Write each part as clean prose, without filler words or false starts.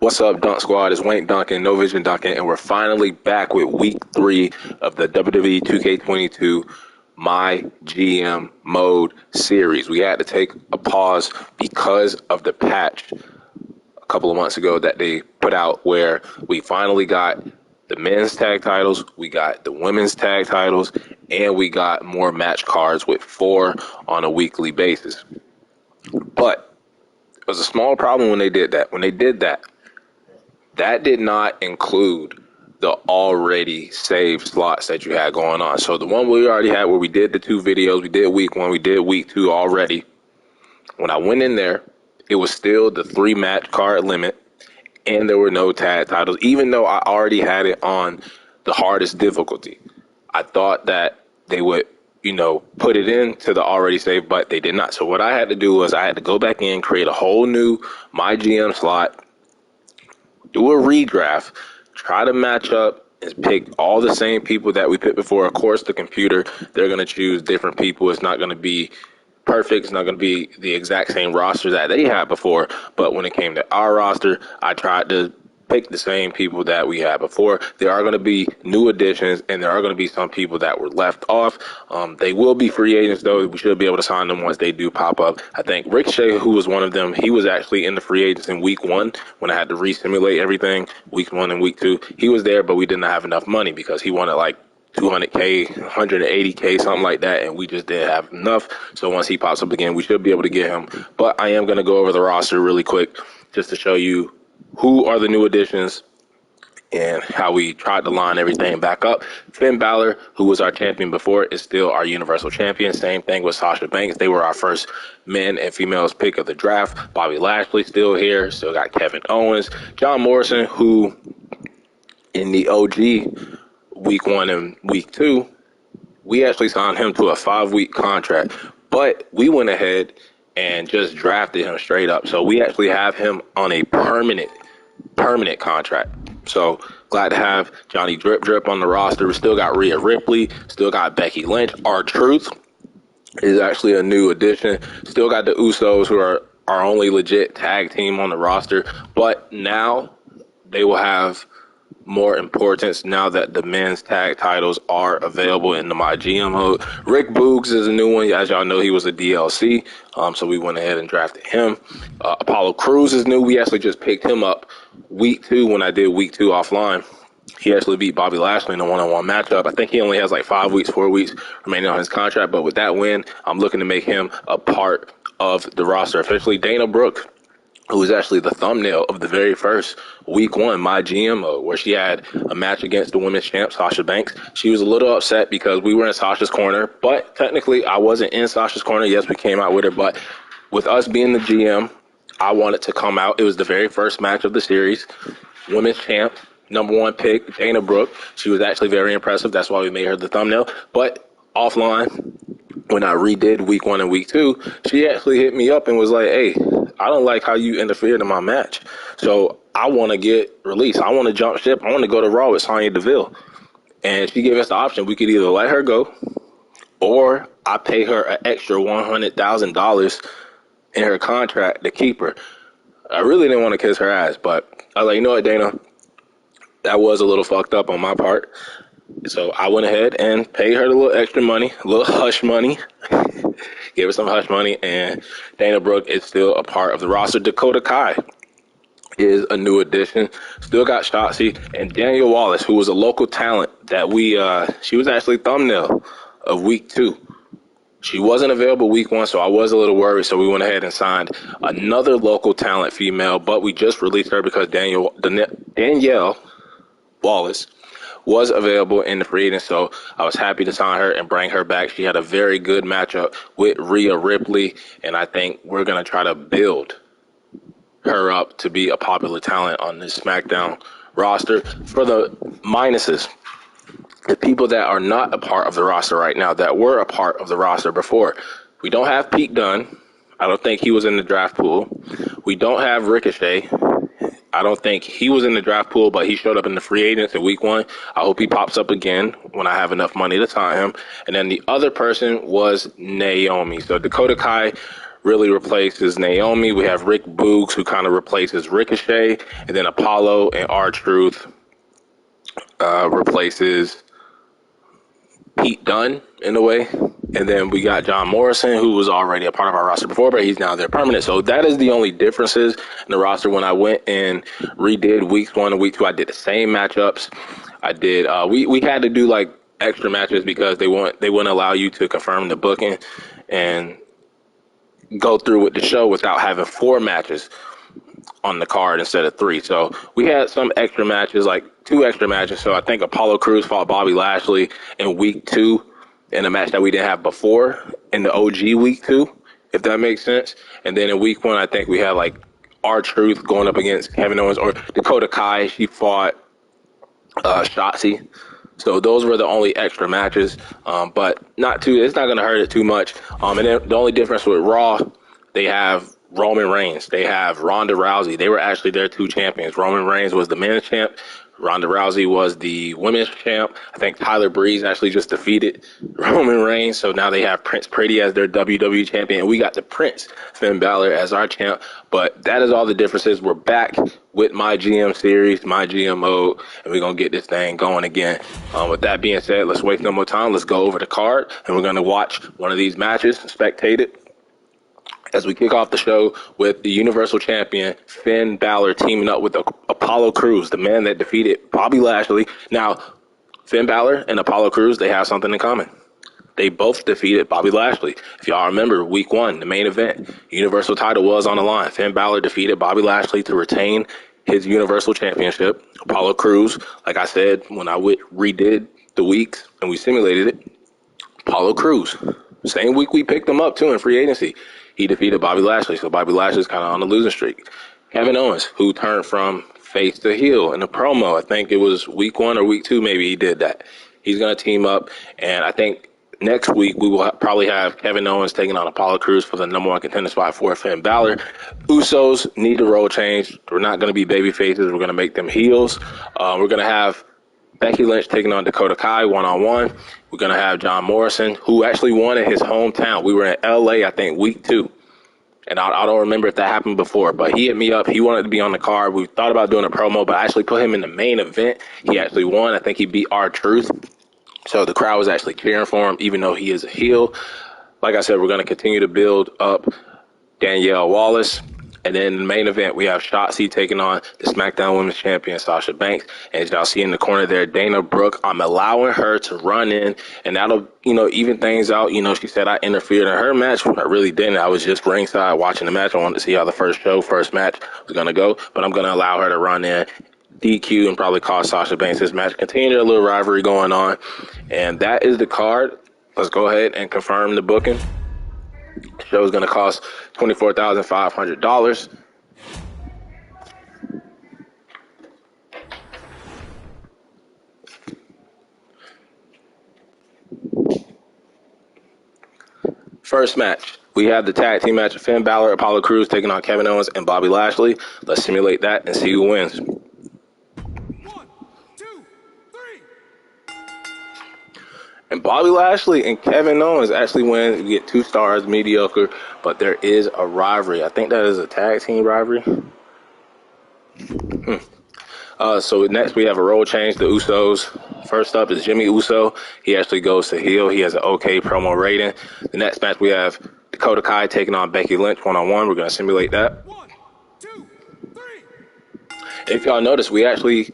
What's up, Dunk Squad? It's wankdunkin, No Vision Dunkin, and we're finally back with Week 3 of the WWE 2K22 MyGM Mode series. We had to take a pause because of the patch a couple of months ago that they put out where we finally got the men's tag titles, we got the women's tag titles, and we got more match cards with 4 on a weekly basis. But it was a small problem when they did that. That did not include the already saved slots that you had going on. So the one we already had where we did the 2 videos, we did week 1, we did week 2 already. When I went in there, it was still the 3 match card limit and there were no tag titles, even though I already had it on the hardest difficulty. I thought that they would, put it into the already saved, but they did not. So what I had to do was I had to go back in, create a whole new MyGM slot, do a redraft, try to match up and pick all the same people that we picked before. Of course, the computer, they're going to choose different people. It's not going to be perfect. It's not going to be the exact same roster that they had before. But when it came to our roster, I tried to pick the same people that we had before. There are going to be new additions, and there are going to be some people that were left off. They will be free agents, though. We should be able to sign them once they do pop up. I think Ricochet, who was one of them, he was actually in the free agents in week 1 when I had to re-simulate everything, week 1 and week 2. He was there, but we did not have enough money because he wanted like 200K, 180K, something like that, and we just didn't have enough. So once he pops up again, we should be able to get him. But I am going to go over the roster really quick just to show you who are the new additions and how we tried to line everything back up. Finn Balor, who was our champion before, is still our Universal Champion. Same thing with Sasha Banks. They were our first men and females pick of the draft. Bobby Lashley still here. Still got Kevin Owens. John Morrison, who in the OG week 1 and week 2, we actually signed him to a 5-week contract. But we went ahead and just drafted him straight up. So we actually have him on a permanent contract. So glad to have Johnny Drip Drip on the roster. We still got Rhea Ripley, still got Becky Lynch. R-Truth is actually a new addition. Still got the Usos, who are our only legit tag team on the roster. But now they will have more importance now that the men's tag titles are available in the MyGM mode. Rick Boogs is a new one. As y'all know, he was a DLC, so we went ahead and drafted him. Apollo Crews is new. We actually just picked him up week 2 when I did week 2 offline. He actually beat Bobby Lashley in a one-on-one matchup. I think he only has like 5 weeks, 4 weeks remaining on his contract, but with that win, I'm looking to make him a part of the roster officially. Dana Brooke, who was actually the thumbnail of the very first week 1 MyGM mode, where she had a match against the women's champ, Sasha Banks. She was a little upset because we were in Sasha's corner, but technically I wasn't in Sasha's corner. Yes, we came out with her, but with us being the GM, I wanted to come out. It was the very first match of the series. Women's champ, number 1 pick, Dana Brooke. She was actually very impressive. That's why we made her the thumbnail. But offline, when I redid week 1 and week 2, she actually hit me up and was like, hey, I don't like how you interfered in my match. So I want to get released. I want to jump ship. I want to go to Raw with Sonya Deville. And she gave us the option. We could either let her go or I pay her an extra $100,000 in her contract to keep her. I really didn't want to kiss her ass, but I was like, you know what, Dana? That was a little fucked up on my part. So I went ahead and paid her a little extra money, a little hush money. Gave her some hush money, and Dana Brooke is still a part of the roster. Dakota Kai is a new addition. Still got Shotzi, and Danielle Wallace, who was a local talent that she was actually thumbnail of week 2. She wasn't available week 1, so I was a little worried, so we went ahead and signed another local talent female, but we just released her because Danielle Wallace was available in the free agent, so I was happy to sign her and bring her back. She had a very good matchup with Rhea Ripley, and I think we're going to try to build her up to be a popular talent on this SmackDown roster. For the minuses, the people that are not a part of the roster right now, that were a part of the roster before, we don't have Pete Dunne. I don't think he was in the draft pool. We don't have Ricochet. I don't think he was in the draft pool, but he showed up in the free agents in week 1. I hope he pops up again when I have enough money to sign him. And then the other person was Naomi. So Dakota Kai, really replaces Naomi. We have Rick Boogs, who kind of replaces Ricochet, and then Apollo and R-Truth replaces Pete Dunne in a way. And then we got John Morrison, who was already a part of our roster before, but he's now there permanent. So that is the only differences in the roster. When I went and redid weeks 1 and week 2, I did the same matchups. I did. We had to do like extra matches because they wouldn't allow you to confirm the booking and go through with the show without having 4 matches on the card instead of 3. So we had some extra matches, like 2 extra matches. So I think Apollo Crews fought Bobby Lashley in week 2 in a match that we didn't have before in the OG week 2, if that makes sense. And then in week 1, I think we had like R-Truth going up against Kevin Owens, or Dakota Kai. She fought Shotzi. So those were the only extra matches, but it's not going to hurt it too much. And then the only difference with Raw, they have Roman Reigns. They have Ronda Rousey. They were actually their 2 champions. Roman Reigns was the men's champ. Ronda Rousey was the women's champ. I think Tyler Breeze actually just defeated Roman Reigns. So now they have Prince Pretty as their WWE champion. And we got the Prince, Finn Balor, as our champ. But that is all the differences. We're back with MyGM series, MyGM mode, and we're going to get this thing going again. With that being said, let's waste no more time. Let's go over the card, and we're going to watch one of these matches, spectate it, as we kick off the show with the Universal Champion, Finn Balor, teaming up with Apollo Crews, the man that defeated Bobby Lashley. Now, Finn Balor and Apollo Crews, they have something in common. They both defeated Bobby Lashley. If y'all remember, week 1, the main event, Universal title was on the line. Finn Balor defeated Bobby Lashley to retain his Universal Championship. Apollo Crews, like I said, when I redid the weeks and we simulated it, Apollo Crews, same week we picked him up too in free agency. He defeated Bobby Lashley, so Bobby Lashley's kind of on the losing streak. Kevin Owens, who turned from face to heel in a promo. I think it was week 1 or week 2, maybe he did that. He's going to team up, and I think next week we will probably have Kevin Owens taking on Apollo Crews for the #1 contender spot for Finn Balor. Usos need a role change. We're not going to be baby faces. We're going to make them heels. We're going to have Becky Lynch taking on Dakota Kai one-on-one. We're going to have John Morrison, who actually won in his hometown. We were in L.A., I think, week 2. And I don't remember if that happened before, but he hit me up. He wanted to be on the card. We thought about doing a promo, but I actually put him in the main event. He actually won. I think he beat R-Truth. So the crowd was actually cheering for him, even though he is a heel. Like I said, we're going to continue to build up Danielle Wallace. And then in the main event, we have Shotzi taking on the SmackDown Women's Champion, Sasha Banks. And as y'all see in the corner there, Dana Brooke, I'm allowing her to run in, and that'll, even things out. She said I interfered in her match. I really didn't. I was just ringside watching the match. I wanted to see how the first match was going to go. But I'm going to allow her to run in, DQ, and probably cost Sasha Banks this match. Continue a little rivalry going on. And that is the card. Let's go ahead and confirm the booking. The show is going to cost $24,500. First match, we have the tag team match of Finn Balor, Apollo Crews taking on Kevin Owens and Bobby Lashley. Let's simulate that and see who wins. 1, 2, 3. And Bobby Lashley and Kevin Owens actually win. You get 2 stars, mediocre, but there is a rivalry. I think that is a tag team rivalry. So next we have a role change. The Usos. First up is Jimmy Uso. He actually goes to heel. He has an okay promo rating. The next match we have Dakota Kai taking on Becky Lynch one-on-one. We're going to simulate that. 1, 2, 3. If y'all notice, we actually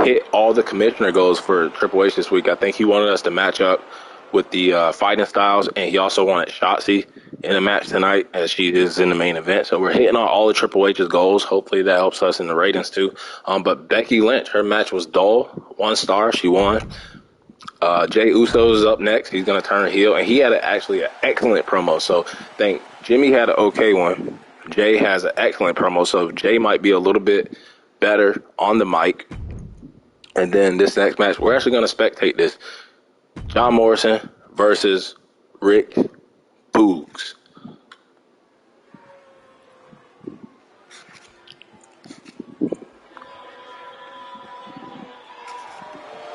hit all the commissioner goals for Triple H this week. I think he wanted us to match up with the fighting styles, and he also wanted Shotzi in a match tonight as she is in the main event. So we're hitting on all the Triple H's goals. Hopefully that helps us in the ratings too. But Becky Lynch, her match was dull. 1 star, she won. Jay Uso is up next. He's going to turn heel, and he had actually an excellent promo. So I think Jimmy had an okay one. Jay has an excellent promo, so Jay might be a little bit better on the mic. And then this next match, we're actually going to spectate this. John Morrison versus Rick Boogs.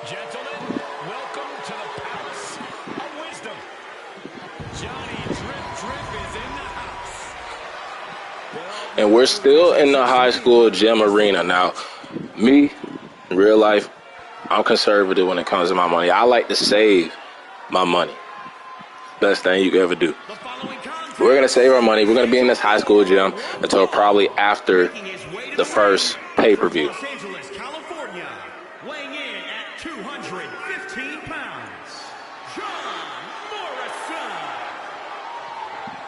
Gentlemen, welcome to the Palace of Wisdom. Johnny Drip Drip is in the house. And we're still in the high school gym arena. Now, me, in real life, I'm conservative when it comes to my money. I like to save my money. Best thing you can ever do. We're going to save our money. We're going to be in this high school gym until probably after the first pay-per-view. Los Angeles, California, weighing in at 215 pounds, John Morrison.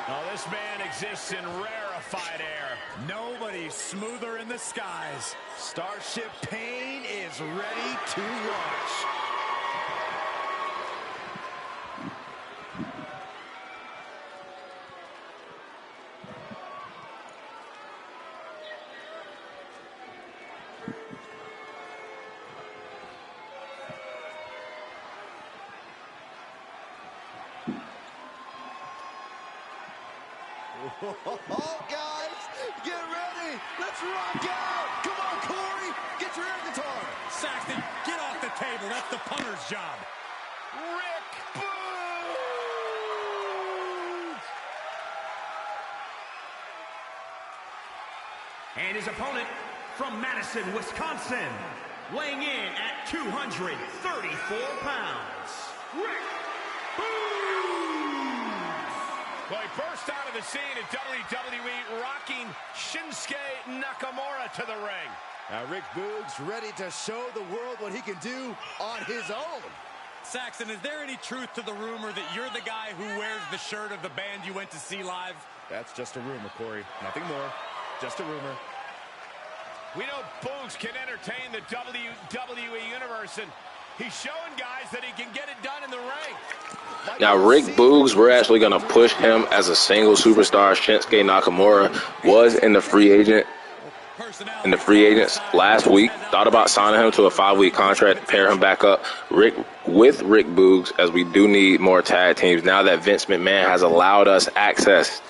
Now this man exists in rarefied air. Nobody's smoother in the skies. Starship Pain is ready to launch. Oh, guys, get ready. Let's rock out. Come on, Corey. Get your air guitar. Saxton, get off the table. That's the punter's job. Rick Boogs! And his opponent from Madison, Wisconsin, weighing in at 234 pounds, Rick Boogs! Well, he burst out of the scene at WWE, rocking Shinsuke Nakamura to the ring. Now, Rick Boogs ready to show the world what he can do on his own. Saxton, is there any truth to the rumor that you're the guy who wears the shirt of the band you went to see live? That's just a rumor, Corey. Nothing more. Just a rumor. We know Boogs can entertain the WWE Universe, and he's showing guys that he can get it done in the ring. Now, Rick Boogs, we're actually going to push him as a single superstar. Shinsuke Nakamura was in the free agents last week. Thought about signing him to a 5-week contract to pair him back up with Rick Boogs, as we do need more tag teams now that Vince McMahon has allowed us access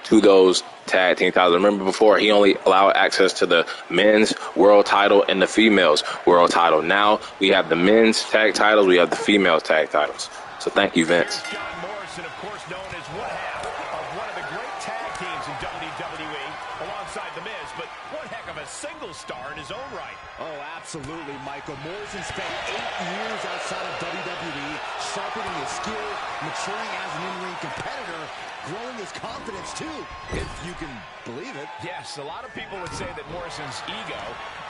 to those tag team titles. Remember, before he only allowed access to the men's world title and the females world title. Now we have the men's tag titles, we have the females tag titles. So thank you, Vince. John Morrison, of course, known as one half of one of the great tag teams in WWE, alongside The Miz, but one heck of a single star in his own right. Oh, absolutely, Michael. Morrison spent 8 years outside of WWE, sharpening his skill, maturing as an in-ring competitor, growing his confidence, too, if you can believe it. Yes, a lot of people would say that Morrison's ego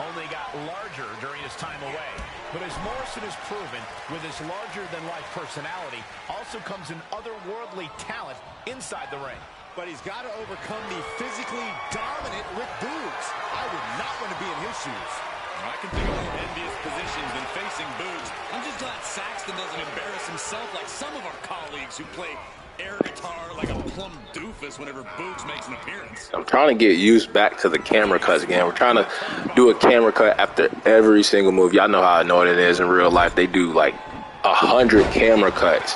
only got larger during his time away. But as Morrison has proven, with his larger-than-life personality, also comes an otherworldly talent inside the ring. But he's got to overcome the physically dominant Rick Boogs. I would not want to be in his shoes. I can think of more envious positions than facing Boogs. I'm just glad Saxton doesn't embarrass himself like some of our colleagues who play air guitar like a plumb doofus whenever Boogs makes an appearance. I'm trying to get used back to the camera cuts again. We're trying to do a camera cut after every single move. Y'all know how annoying it is in real life. They do like 100 camera cuts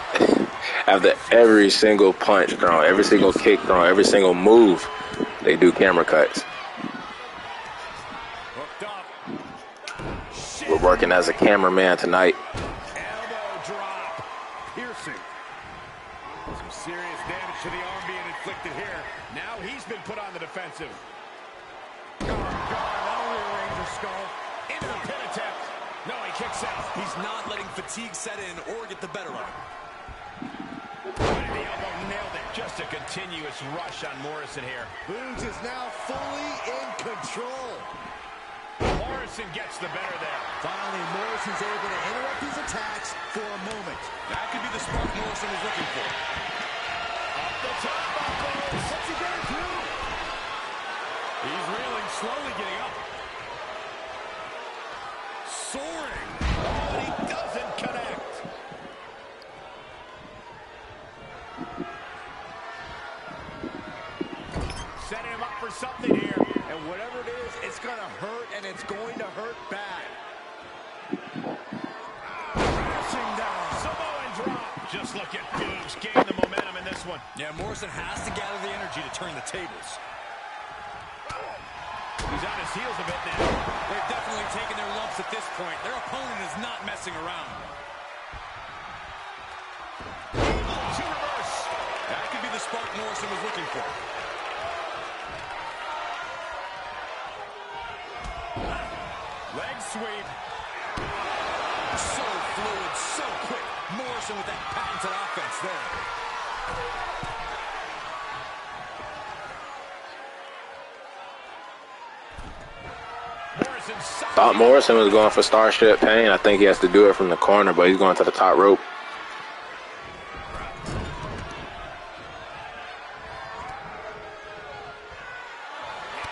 after every single punch thrown, every single kick thrown, every single move. They do camera cuts. We're working as a cameraman tonight. Elbow drop. Piercing. Some serious damage to the arm being inflicted here. Now he's been put on the defensive. That'll rearrange her skull. Into the pin attempt. No, he kicks out. He's not letting fatigue set in or get the better of him. The elbow nailed it. Just a continuous rush on Morrison here. Boogs is now fully in control. Morrison gets the better there. Finally, Morrison's able to interrupt his attacks for a moment. That could be the spark Morrison was looking for. Up the top buckles. What's he gonna do? He's reeling, slowly getting up. Soaring. But he doesn't connect. Setting him up for something here. And whatever it is, it's gonna hurt, and it's going to hurt bad. Crashing down. Samoan drop. Just look at Boogs gain the momentum in this one. Yeah, Morrison has to gather the energy to turn the tables. He's on his heels a bit now. They've definitely taken their lumps at this point. Their opponent is not messing around. To reverse. That could be the spark Morrison was looking for. Leg sweep. So fluid, so quick. Morrison with that patented offense there. Thought Morrison was going for Starship Pain. I think he has to do it from the corner, but he's going to the top rope.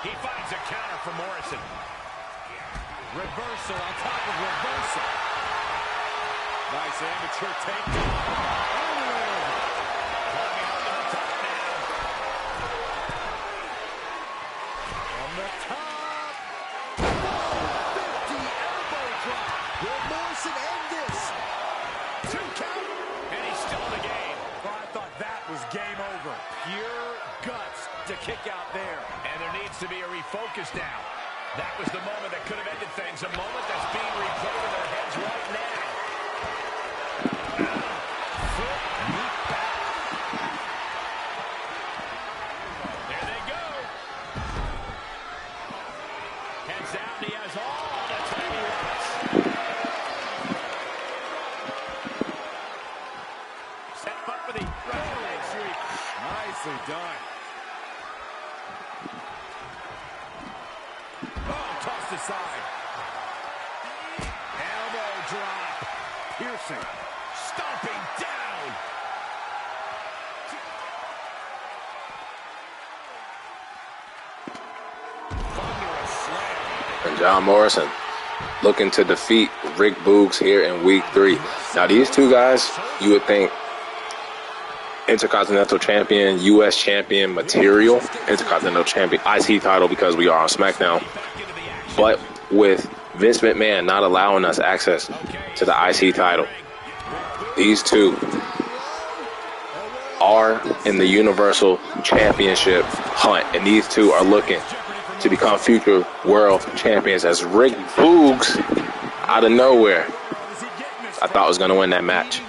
He finds a counter for Morrison. Reversal on top of reversal. Nice amateur takedown. Climbing up to the top now. From the top. 50 elbow drop. Will Morrison end this? 2 count. And he's still in the game. Oh, I thought that was game over. Pure guts to kick out there. And there needs to be a refocus now. That was the moment that could have ended things. A moment that's being replayed in their heads right now. Foot, knee back. There they go. Heads out, and he has all the time he wants. Set him up for the leg sweep. Nicely done. Tossed aside. Elbow drop. Piercing. Stomping down. Thunderous slam. And John Morrison looking to defeat Rick Boogs here in week 3. Now, these two guys, you would think Intercontinental Champion, U.S. Champion material, Intercontinental Champion, IC title because we are on SmackDown. But with Vince McMahon not allowing us access to the IC title, these two are in the Universal Championship hunt. And these two are looking to become future world champions as Rick Boogs, out of nowhere, I thought was going to win that match.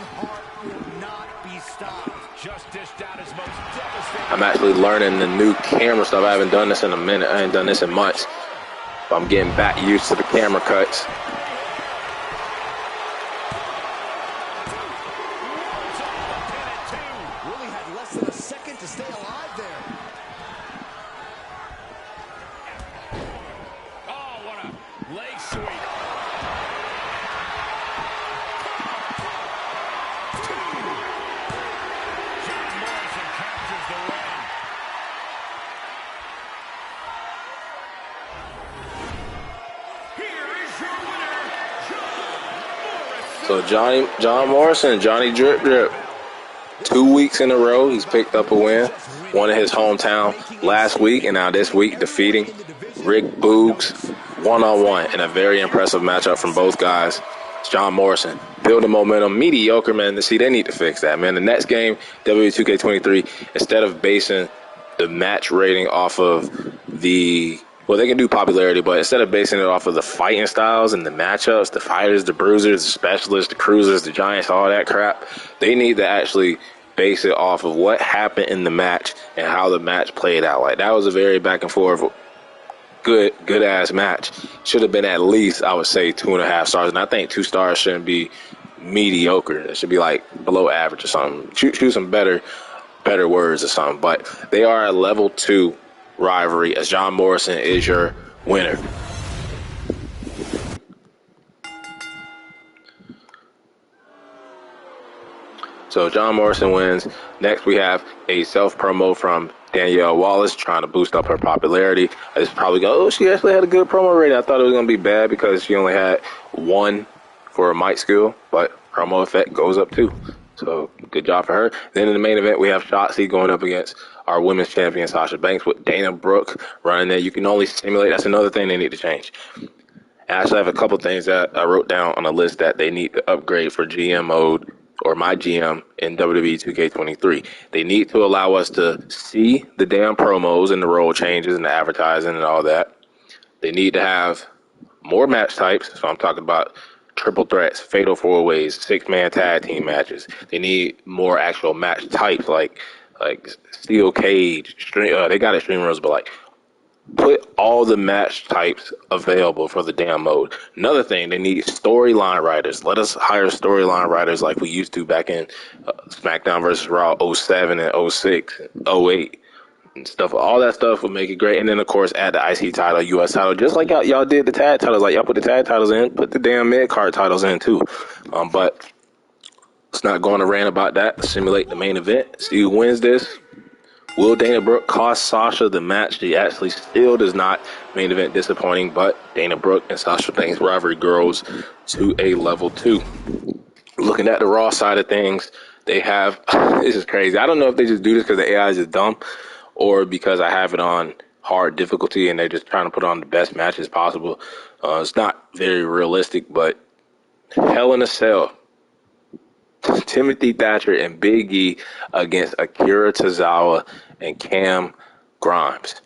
I'm actually learning the new camera stuff. I haven't done this in a minute. I ain't done this in months. But I'm getting back used to the camera cuts. Really had less than a second to stay alive there. Oh, what a leg sweep. John Morrison captures the ring. So John Morrison, Johnny Drip Drip, 2 weeks in a row, he's picked up a win. One in his hometown last week, and now this week defeating Rick Boogs one-on-one in a very impressive matchup from both guys. It's John Morrison building momentum, mediocre, man. See, they need to fix that, man. The next game, WWE 2K23, instead of basing the match rating off of the well, they can do popularity, but instead of basing it off of the fighting styles and the matchups, the fighters, the bruisers, the specialists, the cruisers, the giants, all that crap, they need to actually base it off of what happened in the match and how the match played out. Like, that was a very back and forth, good ass match. Should have been at least, I would say, 2.5 stars. And I think 2 stars shouldn't be mediocre. It should be like below average or something. Choose some better words or something. But they are a level 2 rivalry as John Morrison is your winner. So John Morrison wins. Next we have a self-promo from Danielle Wallace trying to boost up her popularity. I just probably go, oh, she actually had a good promo rating. I thought it was going to be bad because she only had 1 for a mic skill, but promo effect goes up too. So good job for her. Then in the main event, we have Shotzi going up against our women's champion, Sasha Banks, with Dana Brooke running there. You can only simulate. That's another thing they need to change. And I actually have a couple things that I wrote down on a list that they need to upgrade for GM mode or MyGM in WWE 2K23. They need to allow us to see the damn promos and the role changes and the advertising and all that. They need to have more match types. So I'm talking about triple threats, fatal 4-ways, 6-man tag team matches. They need more actual match types like steel cage. They got Extreme Rules, but like Put all the match types available for the damn mode. Another thing, they need storyline writers. Let us hire storyline writers like we used to back in SmackDown vs. Raw 07 and 06 and 08 and stuff. All that stuff would make it great. And then, of course, add the IC title, US title, just like y'all did the tag titles. Like, y'all put the tag titles in, put the damn mid-card titles in, too. But let's not go on a rant about that. Simulate the main event. See who wins this. Will Dana Brooke cost Sasha the match? She actually still does not. Main event disappointing, but Dana Brooke and Sasha Banks rivalry grows to a level 2. Looking at the Raw side of things, they have, this is crazy. I don't know if they just do this because the AI is just dumb or because I have it on hard difficulty and they're just trying to put on the best matches possible. It's not very realistic, but Hell in a Cell. Timothy Thatcher and Big E against Akira Tozawa and Cam Grimes.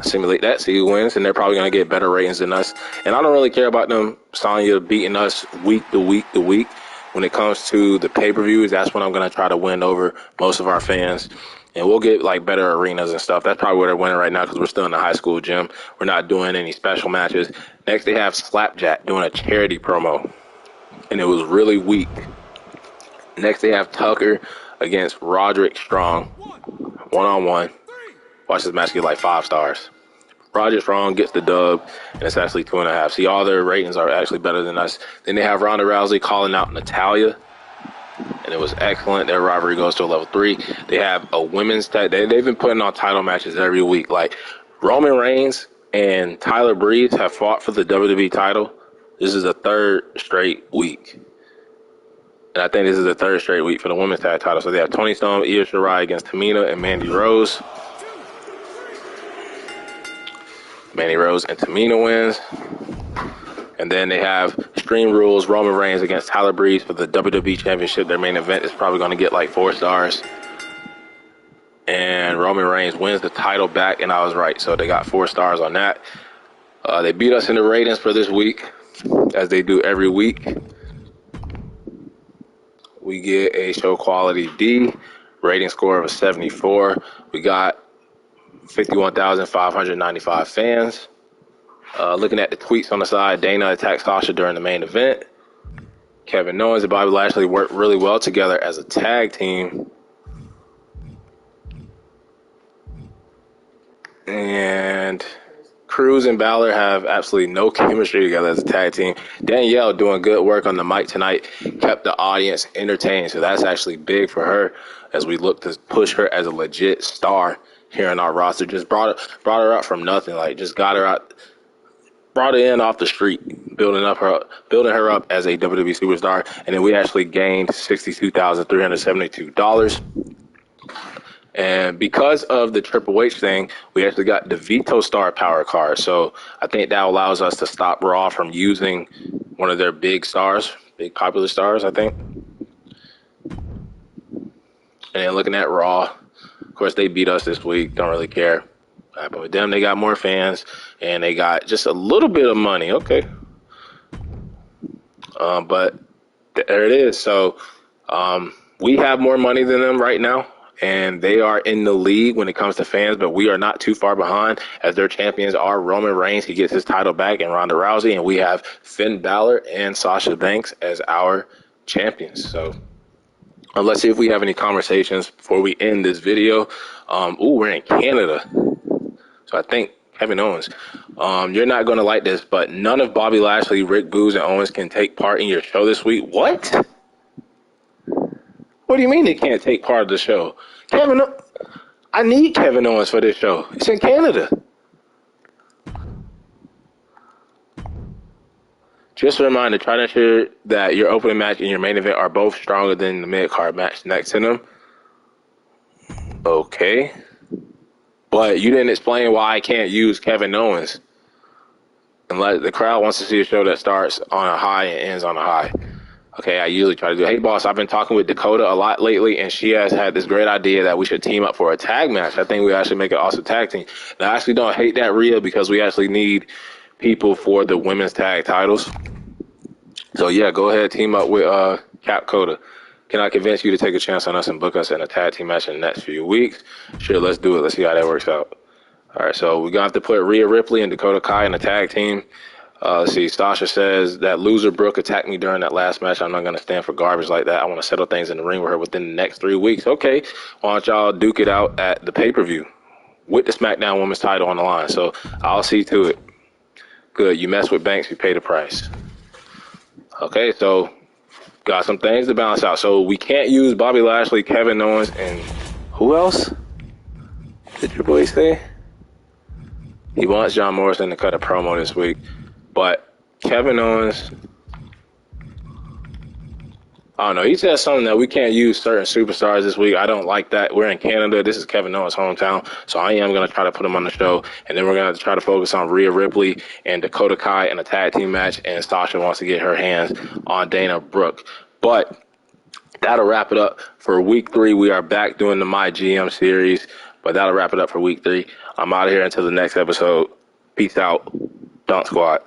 Simulate that, see who wins, and they're probably going to get better ratings than us. And I don't really care about them, Sonya, beating us week to week to week. When it comes to the pay-per-views, that's when I'm going to try to win over most of our fans. And we'll get, like, better arenas and stuff. That's probably where they're winning right now because we're still in the high school gym. We're not doing any special matches. Next, they have Slapjack doing a charity promo. And it was really weak. Next, they have Tucker against Roderick Strong, one-on-one. Watch this match get like 5 stars. Roderick Strong gets the dub, and it's actually 2.5. See, all their ratings are actually better than us. Then they have Ronda Rousey calling out Natalya, and it was excellent. Their rivalry goes to a level 3. They have a women's tag. They've been putting on title matches every week. Like Roman Reigns and Tyler Breeze have fought for the WWE title. This is the 3rd straight week. And I think this is the 3rd straight week for the women's tag title. So they have Toni Storm, Io Shirai against Tamina and Mandy Rose. Mandy Rose and Tamina wins. And then they have Extreme Rules, Roman Reigns against Tyler Breeze for the WWE Championship. Their main event is probably going to get like 4 stars. And Roman Reigns wins the title back, and I was right. So they got 4 stars on that. They beat us in the ratings for this week, as they do every week. We get a show quality D, rating score of a 74. We got 51,595 fans. Looking at the tweets on the side, Dana attacked Sasha during the main event. Kevin Owens and Bobby Lashley worked really well together as a tag team. And Cruz and Balor have absolutely no chemistry together as a tag team. Danielle doing good work on the mic tonight, kept the audience entertained. So that's actually big for her as we look to push her as a legit star here in our roster. Just brought her up from nothing. Like, just got her out, brought her in off the street, building her up as a WWE superstar. And then we actually gained $62,372. And because of the Triple H thing, we actually got the Veto Star power card. So I think that allows us to stop Raw from using one of their big stars, big popular stars, I think. And then looking at Raw, of course, they beat us this week. Don't really care. But with them, they got more fans, and they got just a little bit of money. Okay. But there it is. So we have more money than them right now. And they are in the lead when it comes to fans, but we are not too far behind, as their champions are Roman Reigns. He gets his title back, and Ronda Rousey, and we have Finn Balor and Sasha Banks as our champions. So let's see if we have any conversations before we end this video. We're in Canada. So I think Kevin Owens, you're not going to like this, but none of Bobby Lashley, Rick Boogs, and Owens can take part in your show this week. What? What do you mean they can't take part of the show? I need Kevin Owens for this show. It's in Canada. Just a reminder, try to ensure that your opening match and your main event are both stronger than the mid-card match next to them. Okay. But you didn't explain why I can't use Kevin Owens. Unless the crowd wants to see a show that starts on a high and ends on a high. Okay, I usually try to do, hey, boss, I've been talking with Dakota a lot lately, and she has had this great idea that we should team up for a tag match. I think we actually make an awesome tag team. And I actually don't hate that, Rhea, because we actually need people for the women's tag titles. So, yeah, go ahead, team up with Cap Coda. Can I convince you to take a chance on us and book us in a tag team match in the next few weeks? Sure, let's do it. Let's see how that works out. All right, so we're going to have to put Rhea Ripley and Dakota Kai in the tag team. Let's see, Sasha says that loser Brooke attacked me during that last match. I'm not going to stand for garbage like that. I want to settle things in the ring with her within the next 3 weeks. Okay, why don't y'all duke it out at the pay-per-view with the SmackDown Women's title on the line? So I'll see to it. Good, you mess with Banks, you pay the price. Okay, so got some things to balance out. So we can't use Bobby Lashley, Kevin Owens, and who else did Triple H say? He wants John Morrison to cut a promo this week. But Kevin Owens, I don't know. He said something that we can't use certain superstars this week. I don't like that. We're in Canada. This is Kevin Owens' hometown. So I am going to try to put him on the show. And then we're going to try to focus on Rhea Ripley and Dakota Kai in a tag team match. And Sasha wants to get her hands on Dana Brooke. But that'll wrap it up for week 3. We are back doing the MyGM series. But that'll wrap it up for week 3. I'm out of here until the next episode. Peace out. Dunk Squad.